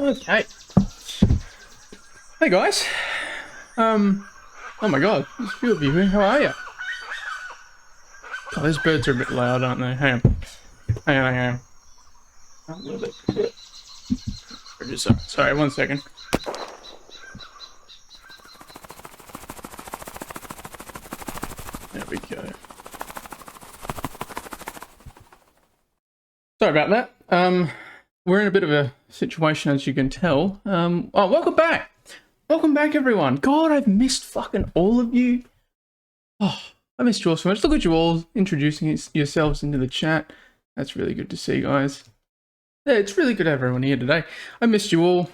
Okay. Hey guys. Oh my god, there's a few of you here. How are you? Oh, those birds are a bit loud, aren't they? Hang on. Hang on. Oh, a little bit. Sorry, 1 second. There we go. Sorry about that. We're in a bit of a situation, as you can tell. Oh, welcome back! Welcome back, everyone. God, I've missed fucking all of you. Oh, I missed you all so much. Look at you all introducing yourselves into the chat. That's really good to see, guys. Yeah, it's really good to have everyone here today. I missed you all.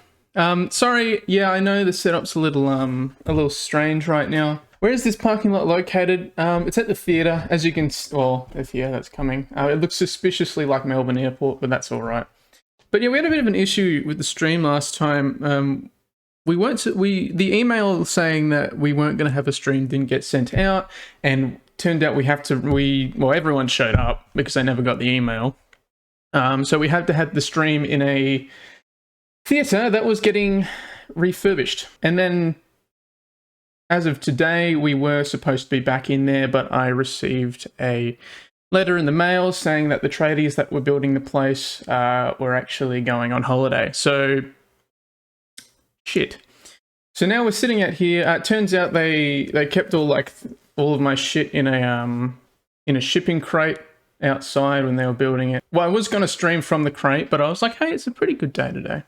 Sorry, yeah, I know the setup's a little strange right now. Where is this parking lot located? It's at the theatre, as you can, well, the theatre that's coming. It looks suspiciously like Melbourne Airport, but that's all right. But yeah, we had a bit of an issue with the stream last time. The email saying that we weren't going to have a stream didn't get sent out, and turned out everyone showed up because they never got the email. So we had to have the stream in a theatre that was getting refurbished. And then, as of today, we were supposed to be back in there, but I received a letter in the mail saying that the tradies that were building the place were actually going on holiday. So, shit. So now we're sitting out here. It turns out they kept all of my shit in a shipping crate outside when they were building it. Well, I was going to stream from the crate, but I was like, hey, it's a pretty good day today.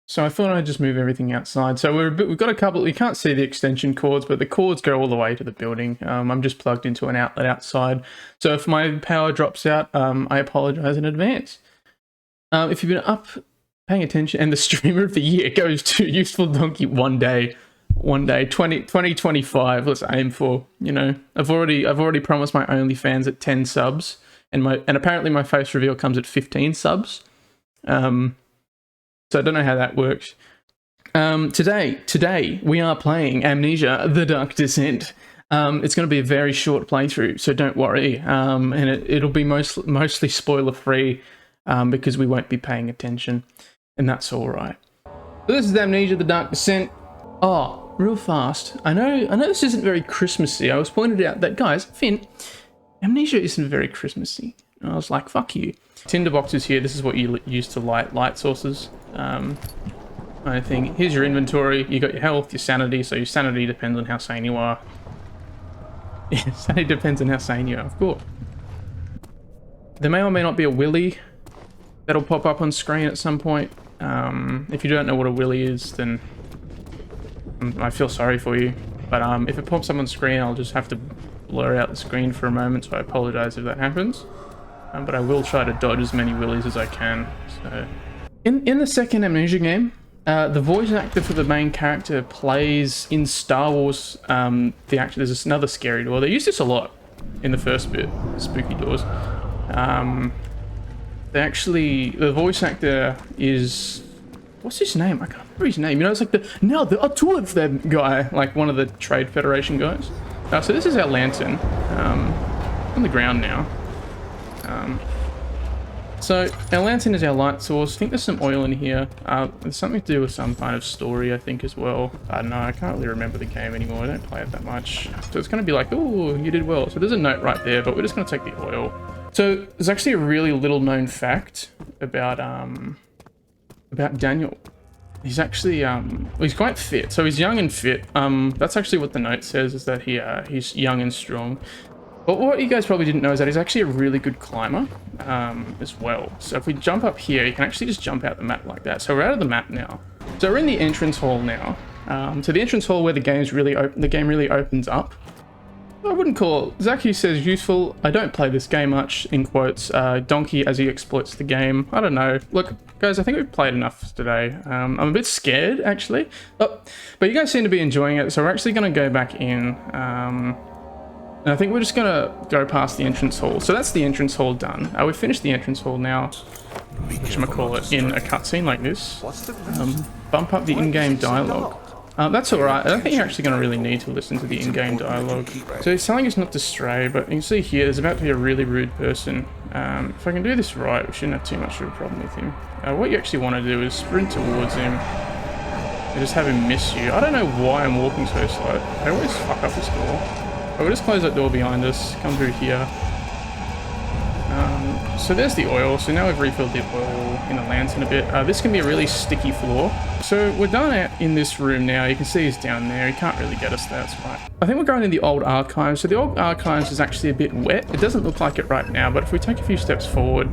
So I thought I'd just move everything outside. So we've got a couple, you can't see the extension cords, but the cords go all the way to the building. I'm just plugged into an outlet outside. So if my power drops out, I apologize in advance. If you've been up paying attention, and the streamer of the year goes to Usefuldonkey one day, 2025, let's aim for, you know. I've already promised my OnlyFans at 10 subs, and apparently my face reveal comes at 15 subs. So I don't know how that works. Today we are playing Amnesia: The Dark Descent. It's going to be a very short playthrough, so don't worry. And it'll be mostly spoiler free because we won't be paying attention, and that's all right. So this is Amnesia: The Dark Descent. Oh, real fast. I know this isn't very Christmassy. I was pointed out that, guys, Finn, Amnesia isn't very Christmassy. And I was like, fuck you. Tinder boxes here. This is what you use to light sources. I think here's your inventory. You got your health, your sanity. So your sanity depends on how sane you are. Yeah, sanity depends on how sane you are, of course. There may or may not be a willy that'll pop up on screen at some point. If you don't know what a willy is, then I feel sorry for you. But if it pops up on screen, I'll just have to blur out the screen for a moment. So I apologize if that happens. But I will try to dodge as many willies as I can. So, in the second Amnesia game, the voice actor for the main character plays in Star Wars. There's another scary door. They use this a lot in the first bit, spooky doors. The voice actor is, what's his name? I can't remember his name. You know, it's like the two of them guy, like one of the Trade Federation guys. So this is our lantern on the ground now. So our lantern is our light source. I think there's some oil in here. There's something to do with some kind of story, I think, as well. I don't know, I can't really remember the game anymore. I don't play it that much. So it's going to be like, oh, you did well. So there's a note right there, but we're just going to take the oil. So there's actually a really little known fact about Daniel. He's actually, he's quite fit. So he's young and fit. That's actually what the note says, is that he's young and strong. But what you guys probably didn't know is that he's actually a really good climber as well. So if we jump up here, you can actually just jump out the map like that. So we're out of the map now. So we're in the entrance hall now. So the entrance hall where the game really opens up. I wouldn't call it. Zaki says useful. I don't play this game much, in quotes. Donkey as he exploits the game. I don't know. Look, guys, I think we've played enough today. I'm a bit scared, actually. Oh, but you guys seem to be enjoying it. So we're actually going to go back in. And I think we're just going to go past the entrance hall. So that's the entrance hall done. We've finished the entrance hall now. Whatchamacallit, in a cutscene like this. Bump up the in-game dialogue. That's alright. I don't think you're actually going to really need to listen to the in-game dialogue. So he's telling us not to stray, but you can see here there's about to be a really rude person If I can do this right, we shouldn't have too much of a problem with him. What you actually want to do is sprint towards him and just have him miss you. I don't know why I'm walking so slow. I always fuck up this door. But we'll just close that door behind us, come through here. So there's the oil. So now we've refilled the oil in the lantern a bit. This can be a really sticky floor. So we're done out in this room now. You can see he's down there. He can't really get us there. That's right. I think we're going in the old archives. So the old archives is actually a bit wet. It doesn't look like it right now, but if we take a few steps forward.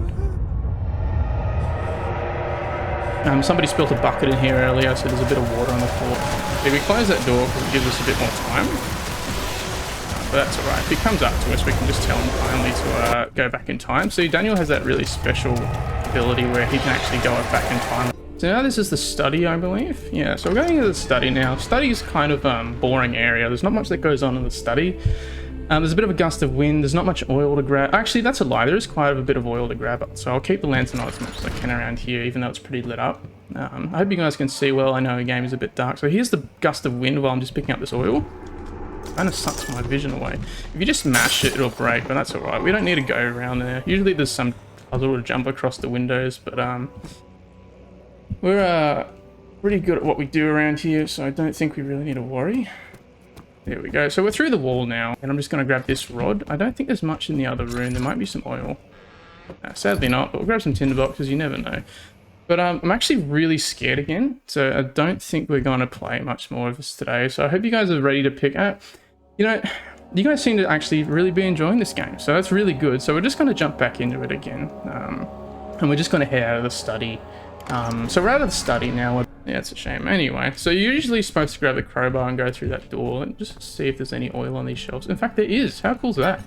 Somebody spilled a bucket in here earlier, so there's a bit of water on the floor. If we close that door because it gives us a bit more time. But that's alright. If he comes up to us, we can just tell him kindly to go back in time. So Daniel has that really special ability where he can actually go back in time. So now this is the study, I believe. Yeah, so we're going into the study now. Study is kind of boring area. There's not much that goes on in the study. There's a bit of a gust of wind. There's not much oil to grab. Actually, that's a lie. There is quite a bit of oil to grab up. So I'll keep the lantern on as much as I can around here, even though it's pretty lit up. I hope you guys can see well. I know the game is a bit dark. So here's the gust of wind while I'm just picking up this oil. Kind of sucks my vision away. If you just mash it, it'll break, but that's alright. We don't need to go around there. Usually there's some puzzle to jump across the windows, but we're pretty good at what we do around here, so I don't think we really need to worry. There we go. So we're through the wall now, and I'm just going to grab this rod. I don't think there's much in the other room. There might be some oil. Sadly not, but we'll grab some tinderboxes. You never know. But I'm actually really scared again, so I don't think we're going to play much more of this today. So I hope you guys are ready to pick up. You know, you guys seem to actually really be enjoying this game, so that's really good. So we're just going to jump back into it again, and we're just going to head out of the study. So we're out of the study now. Yeah, it's a shame. Anyway, so you're usually supposed to grab the crowbar and go through that door and just see if there's any oil on these shelves. In fact, there is. How cool is that?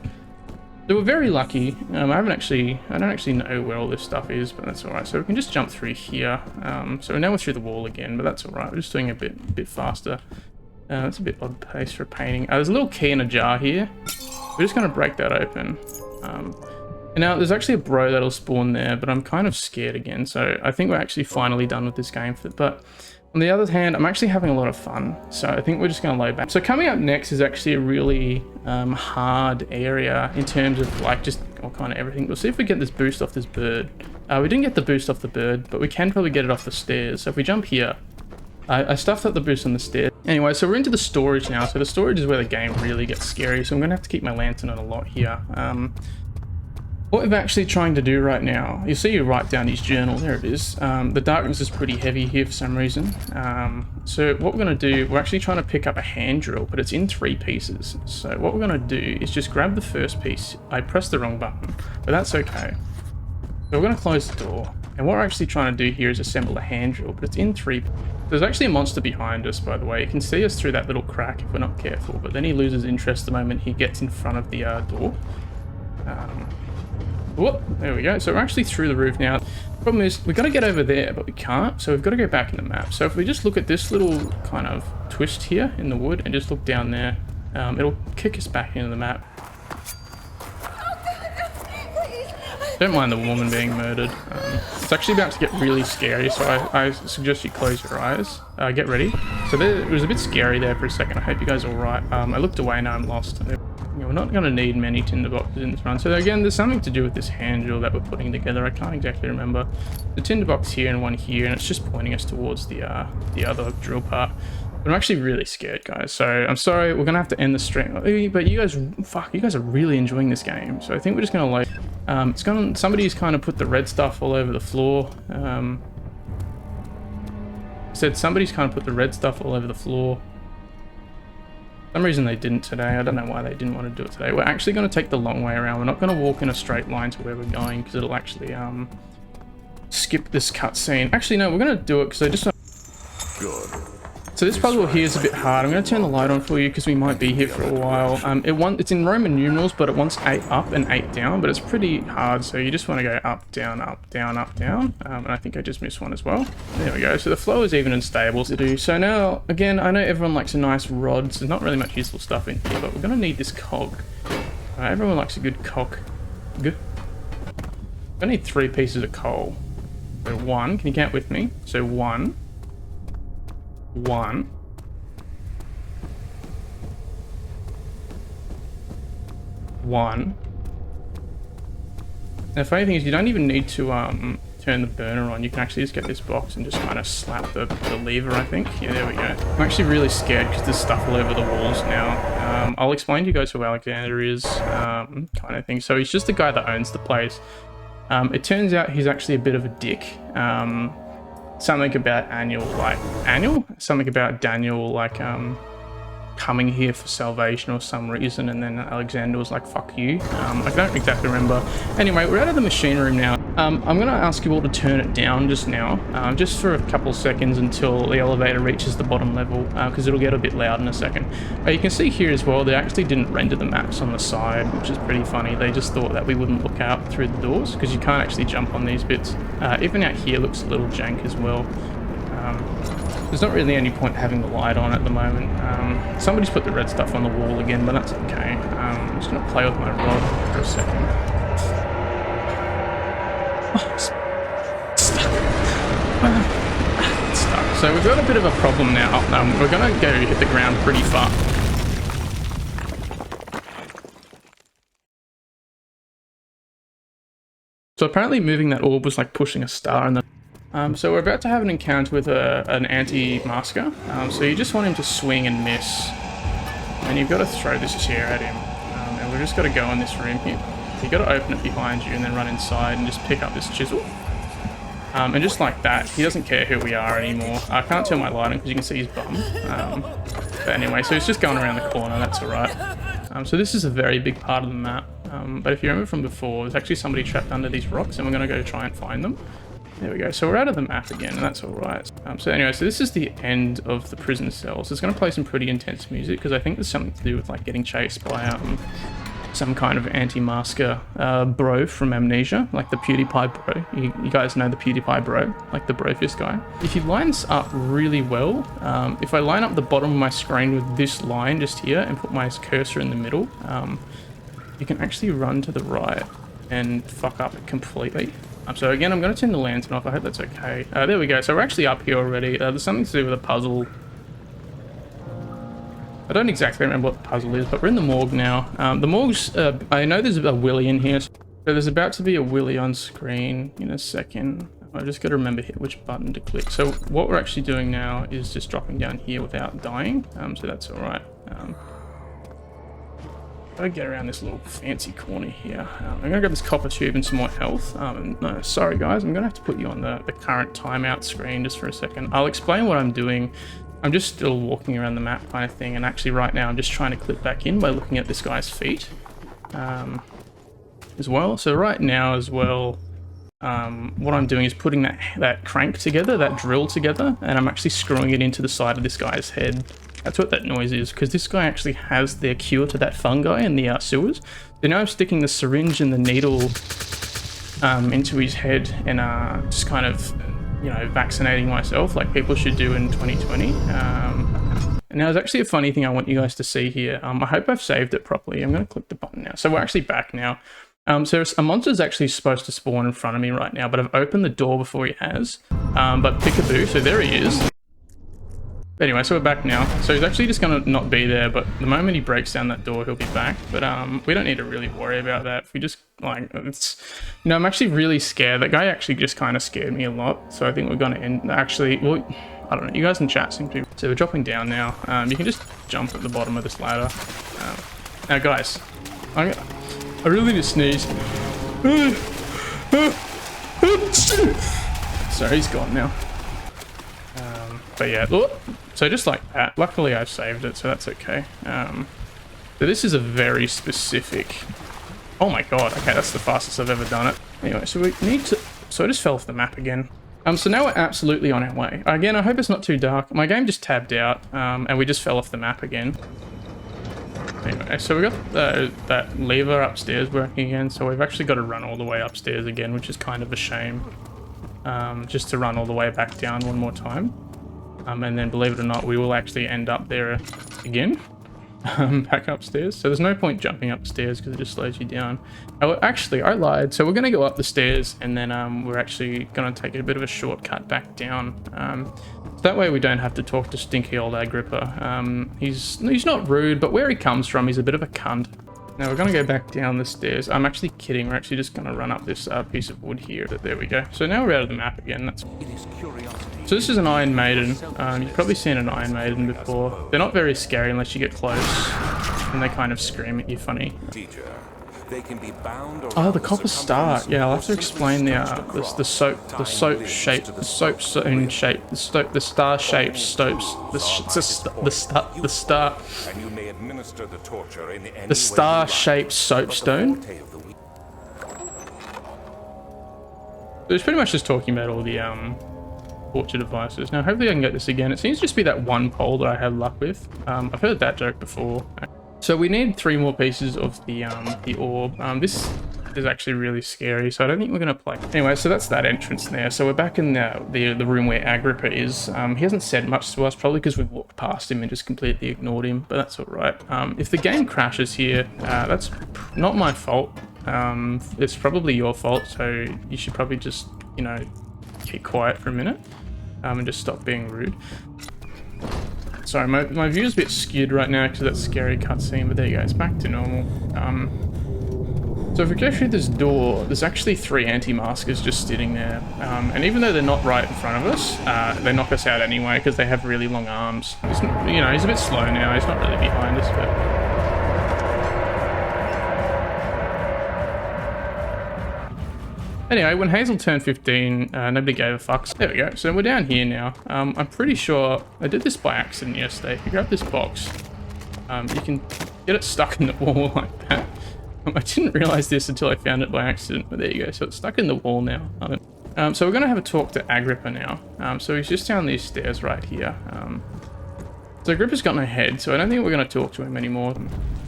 So we're very lucky. I don't actually know where all this stuff is, but that's all right. So we can just jump through here. So now we're through the wall again, but that's all right. We're just doing a bit faster. It's a bit odd pace for painting. There's a little key in a jar here. We're just going to break that open. And now there's actually a bro that'll spawn there, but I'm kind of scared again. So I think we're actually finally done with this game. But on the other hand, I'm actually having a lot of fun. So I think we're just going to load back. So coming up next is actually a really hard area in terms of like just all kind of everything. We'll see if we get this boost off this bird. We didn't get the boost off the bird, but we can probably get it off the stairs. So if we jump here, I stuffed up the boost on the stairs. Anyway, so we're into the storage now. So the storage is where the game really gets scary. So I'm going to have to keep my lantern on a lot here. What we're actually trying to do right now, you see you write down his journal, there it is. The darkness is pretty heavy here for some reason. So what we're going to do, we're actually trying to pick up a hand drill, but it's in 3 pieces. So what we're going to do is just grab the first piece. I pressed the wrong button, but that's okay. So we're going to close the door. And what we're actually trying to do here is assemble a hand drill, but it's in 3. There's actually a monster behind us, by the way. You can see us through that little crack if we're not careful, but then he loses interest the moment he gets in front of the door. Whoop, there we go. So we're actually through the roof now. Problem is, we've got to get over there, but we can't. So we've got to go back in the map. So if we just look at this little kind of twist here in the wood and just look down there, it'll kick us back into the map. Don't mind the woman being murdered. It's actually about to get really scary, so I suggest you close your eyes. Get ready. So there, it was a bit scary there for a second. I hope you guys are all right. I looked away, now I'm lost. We're not going to need many tinderboxes in this run. So again, there's something to do with this hand drill that we're putting together. I can't exactly remember. The tinderbox here and one here, and it's just pointing us towards the other drill part. But I'm actually really scared, guys. So I'm sorry, we're going to have to end the stream. But you guys are really enjoying this game. So I think we're just going to like, somebody's kind of put the red stuff all over the floor. Said somebody's kind of put the red stuff all over the floor. For some reason they didn't today. I don't know why they didn't want to do it today. We're actually going to take the long way around. We're not going to walk in a straight line to where we're going because it'll actually skip this cutscene. Actually, no, we're going to do it because I just... Good. So this puzzle here is a bit hard. I'm going to turn the light on for you because we might be here for a while. It's in Roman numerals, but it wants 8 up and 8 down, but it's pretty hard. So you just want to go up, down, up, down, up, down. And I think I just missed one as well. There we go. So the flow is even and stable to do. So now, again, I know everyone likes a nice rod. So there's not really much useful stuff in here, but we're going to need this cog. Everyone likes a good cog. Good. I need 3 pieces of coal. So 1. Can you count with me? So 1. 1, 1, The funny thing is you don't even need to turn the burner on. You can actually just get this box and just kind of slap the lever, I think. Yeah, there we go. I'm actually really scared because there's stuff all over the walls now. I'll explain to you guys who Alexander is, kind of thing. So he's just the guy that owns the place. It turns out he's actually a bit of a dick. Something about something about Daniel, like, coming here for salvation or some reason, and then Alexander was like, fuck you. I don't exactly remember. Anyway, we're out of the machine room now. I'm going to ask you all to turn it down just now, just for a couple seconds until the elevator reaches the bottom level, because it'll get a bit loud in a second. You can see here as well, they actually didn't render the maps on the side, which is pretty funny. They just thought that we wouldn't look out through the doors, because you can't actually jump on these bits. Even out here looks a little jank as well. There's not really any point having the light on at the moment. Somebody's put the red stuff on the wall again, but that's okay. I'm just going to play with my rod for a second. Oh, it's stuck. It's stuck. So we've got a bit of a problem now. We're going to go hit the ground pretty far. So apparently moving that orb was like pushing a star in the... So we're about to have an encounter with an anti-masker. So you just want him to swing and miss. And you've got to throw this chair at him. And we've just got to go in this room here. You've got to open it behind you and then run inside and just pick up this chisel. And just like that, he doesn't care who we are anymore. I can't turn my light on because you can see his bum. But anyway, so he's just going around the corner, that's alright. So this is a very big part of the map. But if you remember from before, there's actually somebody trapped under these rocks and we're going to go try and find them. There we go. So we're out of the map again, and that's all right. So anyway, so this is the end of the prison cells. It's going to play some pretty intense music because I think there's something to do with like getting chased by some kind of anti-masker bro from Amnesia, like the PewDiePie bro. You guys know the PewDiePie bro, like the brofist guy. If you line this up really well, if I line up the bottom of my screen with this line just here and put my cursor in the middle, you can actually run to the right and fuck up it completely. So again, I'm going to turn the lantern off. I hope that's okay. There we go. So we're actually up here already. There's something to do with a puzzle. I don't exactly remember what the puzzle is, but we're in the morgue now. The morgue's... I know there's a willy in here. So there's about to be a willy on screen in a second. I just got to remember which button to click. So what we're actually doing now is just dropping down here without dying. So that's all right. Gotta get around this little fancy corner here. I'm gonna grab this copper tube and some more health. No, sorry guys, I'm gonna have to put you on the current timeout screen just for a second. I'll explain what I'm doing. I'm just still walking around the map kind of thing, and actually right now I'm just trying to clip back in by looking at this guy's feet as well. So right now as well, what I'm doing is putting that crank together, that drill together, and I'm actually screwing it into the side of this guy's head. That's what that noise is, because this guy actually has their cure to that fungi in the sewers. So now I'm sticking the syringe and the needle into his head and just kind of, you know, vaccinating myself like people should do in 2020. And now there's actually a funny thing I want you guys to see here. I hope I've saved it properly. I'm going to click the button now. So we're actually back now. So a monster's actually supposed to spawn in front of me right now, but I've opened the door before he has. But peekaboo, so there he is. Anyway, so we're back now. So he's actually just going to not be there, but the moment he breaks down that door, he'll be back. But we don't need to really worry about that. If we just, like, it's... You know, I'm actually really scared. That guy actually just kind of scared me a lot. So I think we're going to end... Actually, well, I don't know. You guys in chat seem to... So we're dropping down now. You can just jump at the bottom of this ladder. Now, guys, I really need to sneeze. Sorry, he's gone now. But yeah, so just like that. Luckily I've saved it, so that's okay. So this is a very specific... Oh my god, okay, that's the fastest I've ever done it. Anyway, so we need to... So I just fell off the map again. So now we're absolutely on our way. Again, I hope it's not too dark. My game just tabbed out, and we just fell off the map again. Anyway, so we got that lever upstairs working again, so we've actually got to run all the way upstairs again, which is kind of a shame. Just to run all the way back down one more time. And then, believe it or not, we will actually end up there again, back upstairs. So there's no point jumping upstairs because it just slows you down. Oh, actually, I lied. So we're going to go up the stairs, and then we're actually going to take a bit of a shortcut back down. So that way we don't have to talk to stinky old Agrippa. He's not rude, but where he comes from, he's a bit of a cunt. Now we're gonna go back down the stairs. I'm actually kidding. We're actually just gonna run up this piece of wood here. There we go. So now we're out of the map again. So this is an Iron Maiden. You've probably seen an Iron Maiden before. They're not very scary unless you get close, and they kind of scream at you funny. They can be bound Oh, the copper star. Yeah, I'll have to explain the soap shape, the soapstone shape, the star shaped soaps, the star. And you may administer the torture in any The star-shaped soapstone. So it's pretty much just talking about all the torture devices. Now, hopefully I can get this again. It seems to just be that one pole that I have luck with. I've heard that joke before. So we need 3 more pieces of the orb. This is actually really scary, so I don't think we're gonna play. Anyway, so that's that entrance there. So we're back in the room where Agrippa is. He hasn't said much to us, probably because we've walked past him and just completely ignored him, but that's all right. If the game crashes here, that's not my fault. It's probably your fault, so you should probably just, you know, keep quiet for a minute and just stop being rude. Sorry, my view's a bit skewed right now because of that scary cutscene, but there you go, it's back to normal. So if we go through this door, there's actually 3 anti-maskers just sitting there. And even though they're not right in front of us, they knock us out anyway because they have really long arms. You know, he's a bit slow now, he's not really behind us, but... Anyway, when Hazel turned 15, nobody gave a fuck. There we go. So we're down here now. I'm pretty sure I did this by accident yesterday. If you grab this box, you can get it stuck in the wall like that. I didn't realize this until I found it by accident, but there you go. So it's stuck in the wall now. So we're going to have a talk to Agrippa now. So he's just down these stairs right here. So Agrippa's got no head, so I don't think we're going to talk to him anymore.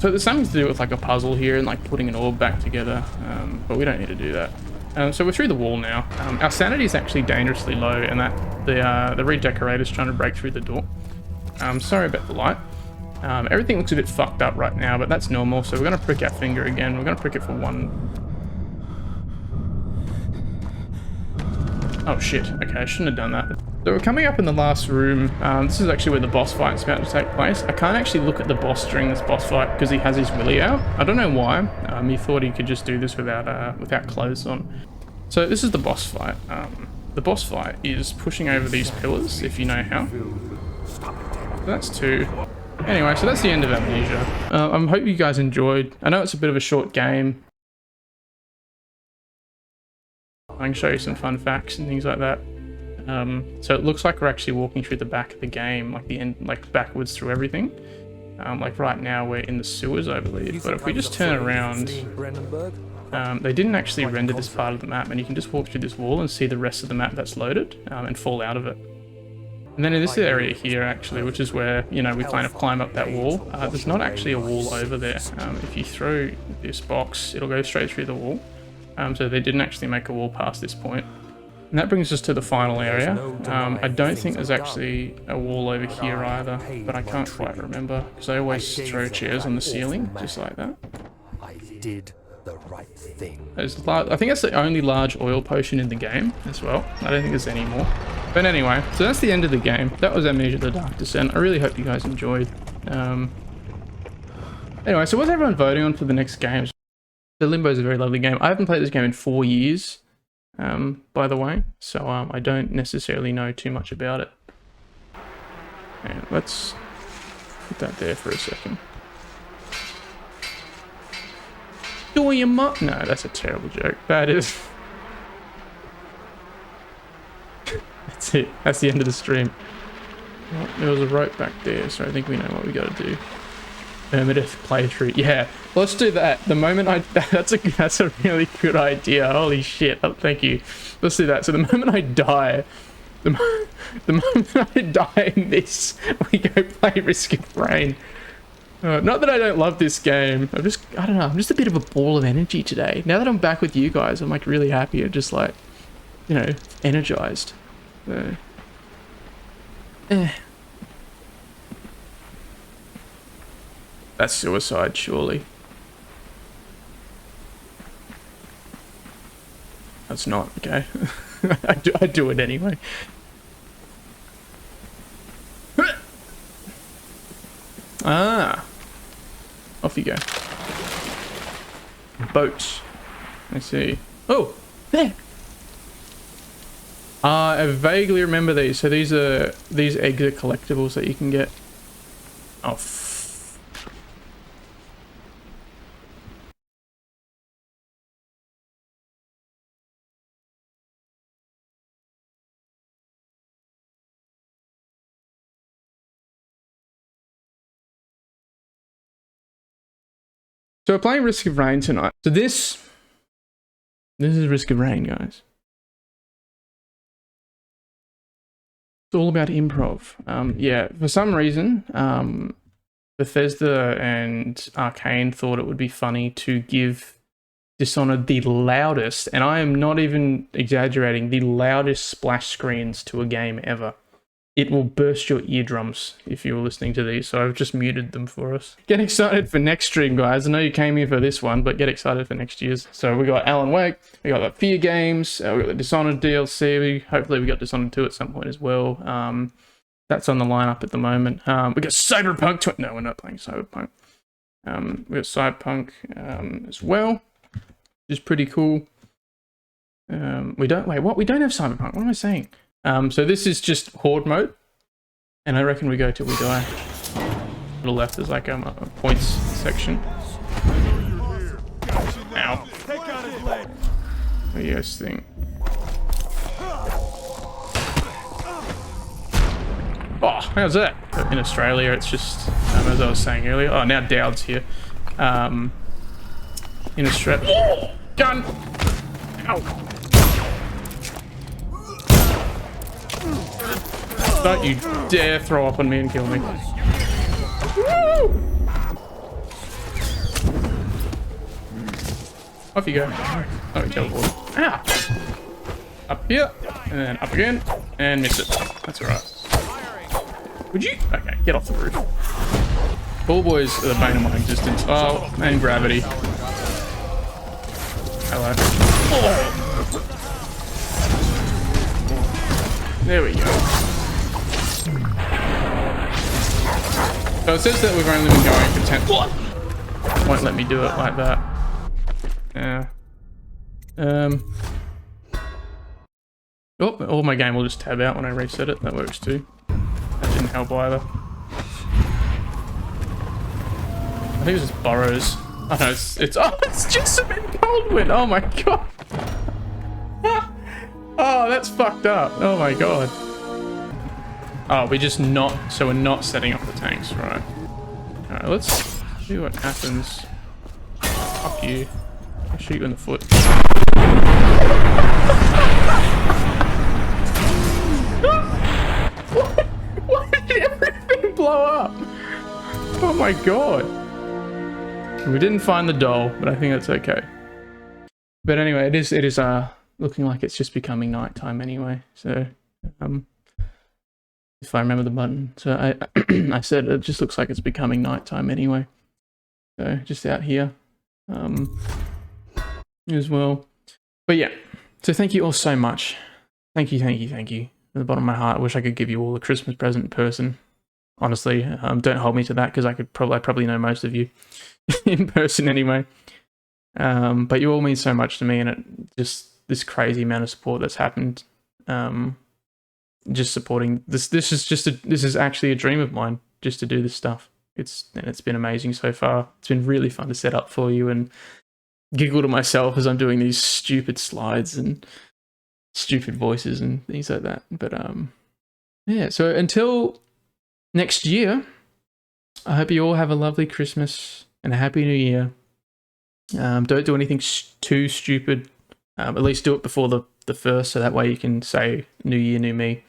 So there's something to do with like a puzzle here and like putting an orb back together, but we don't need to do that. So we're through the wall now. Our sanity is actually dangerously low, and that the redecorator's trying to break through the door. Sorry about the light. Everything looks a bit fucked up right now, but that's normal. So we're going to prick our finger again. We're going to prick it for 1. Oh shit. Okay, I shouldn't have done that. So we're coming up in the last room. This is actually where the boss fight is about to take place. I can't actually look at the boss during this boss fight because he has his willy out. I don't know why. He thought he could just do this without clothes on. So this is the boss fight. The boss fight is pushing over these pillars, if you know how. So that's 2. Anyway, so that's the end of Amnesia. I hope you guys enjoyed. I know it's a bit of a short game. I can show you some fun facts and things like that. So it looks like we're actually walking through the back of the game, like the end, like backwards through everything. Like right now we're in the sewers, I believe. But if we just turn around, they didn't actually render this part of the map, and you can just walk through this wall and see the rest of the map that's loaded and fall out of it. And then in this area here, actually, which is where, you know, we kind of climb up that wall, there's not actually a wall over there. If you throw this box, it'll go straight through the wall. So they didn't actually make a wall past this point. And that brings us to the final area. I don't think there's actually a wall over here either, but I can't quite remember because I always throw chairs on the ceiling, just like that. I did the right thing. I think that's the only large oil potion in the game as well. I don't think there's any more. But anyway, so that's the end of the game. That was Amnesia: The Dark Descent. I really hope you guys enjoyed. Anyway, so what's everyone voting on for the next games? The Limbo is a very lovely game. I haven't played this game in 4 years, by the way, so I don't necessarily know too much about it. And let's put that there for a second. Do you No, that's a terrible joke. That is... That's it. That's the end of the stream. Well, there was a rope back there, so I think we know what we got to do. Permadeath playthrough. Yeah, let's do that. The moment I... That's a really good idea. Holy shit. Oh, thank you. Let's do that. So the moment I die... The moment I die in this, we go play Risk of Rain. Not that I don't love this game. I don't know. I'm just a bit of a ball of energy today. Now that I'm back with you guys, I'm like really happy and just like, you know, energized. That's suicide, surely. That's not, okay. I do it anyway. Ah. Off you go. boat. Let's see. Oh, there. I vaguely remember these. So these eggs are collectibles that you can get. Oh. So we're playing Risk of Rain tonight. So this is Risk of Rain, guys. It's all about improv. Yeah, for some reason, Bethesda and Arcane thought it would be funny to give Dishonored the loudest, and I am not even exaggerating, the loudest splash screens to a game ever. It will burst your eardrums if you're listening to these, so I've just muted them for us. Get excited for next stream, guys. I know you came here for this one, but get excited for next year's. So we got Alan Wake, we got the Fear games, we got the Dishonored DLC, hopefully we got Dishonored 2 at some point as well. That's on the lineup at the moment. We got Cyberpunk. No, we're not playing Cyberpunk. We got Cyberpunk as well, which is pretty cool. We don't have Cyberpunk. What am I saying? So this is just Horde mode, and I reckon we go till we die. To the left is like a points section. Ow. What do you guys think? Oh, how's that? In Australia, it's just, as I was saying earlier. Oh, now Dowd's here. In Australia. Oh, gun! Ow! Don't you dare throw up on me and kill me. Woo! Off you go. Oh, teleport. Ah! Up here, and then up again, and miss it. That's alright. Would you? Okay, get off the roof. Ball boys are the bane of my existence. Oh, and gravity. Hello. Oh. There we go. So it says that we've only been going for 10. What? Won't let me do it like that. Yeah. Oh, all my game will just tab out when I reset it. That works too. That didn't help either. I think it's just Burrows. Oh no, it's Jessamine Coldwin. Oh my god. Oh, that's fucked up. Oh my god. Oh, we're not setting up the tanks, right? Alright, let's see what happens. Fuck you. I'll shoot you in the foot. Why did everything blow up? Oh my god. We didn't find the doll, but I think that's okay. But anyway, it is looking like it's just becoming nighttime anyway. So if I remember the button. So I said it just looks like it's becoming nighttime anyway. So just out here as well. But yeah, so thank you all so much. Thank you. From the bottom of my heart. I wish I could give you all a Christmas present in person. Honestly, don't hold me to that because I probably know most of you in person anyway. But you all mean so much to me, and it just this crazy amount of support that's happened. Just supporting this. This is actually a dream of mine, just to do this stuff. It's been amazing so far. It's been really fun to set up for you and giggle to myself as I'm doing these stupid slides and stupid voices and things like that. But yeah. So until next year, I hope you all have a lovely Christmas and a happy New Year. Don't do anything too stupid. At least do it before the first, so that way you can say New Year, New Me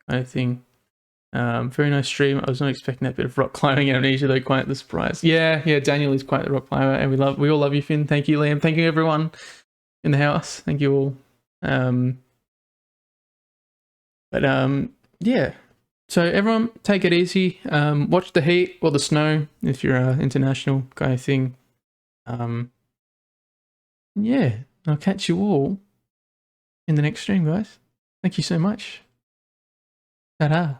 kind of thing. Very nice stream. I was not expecting that bit of rock climbing in Amnesia, though. Quite the surprise. Yeah, Daniel is quite the rock climber, and we all love you, Finn. Thank you, Liam. Thank you, everyone in the house. Thank you all. Yeah. So everyone, take it easy. Watch the heat or the snow if you're an international kind of thing. Yeah, I'll catch you all in the next stream, guys. Thank you so much. Ta-da.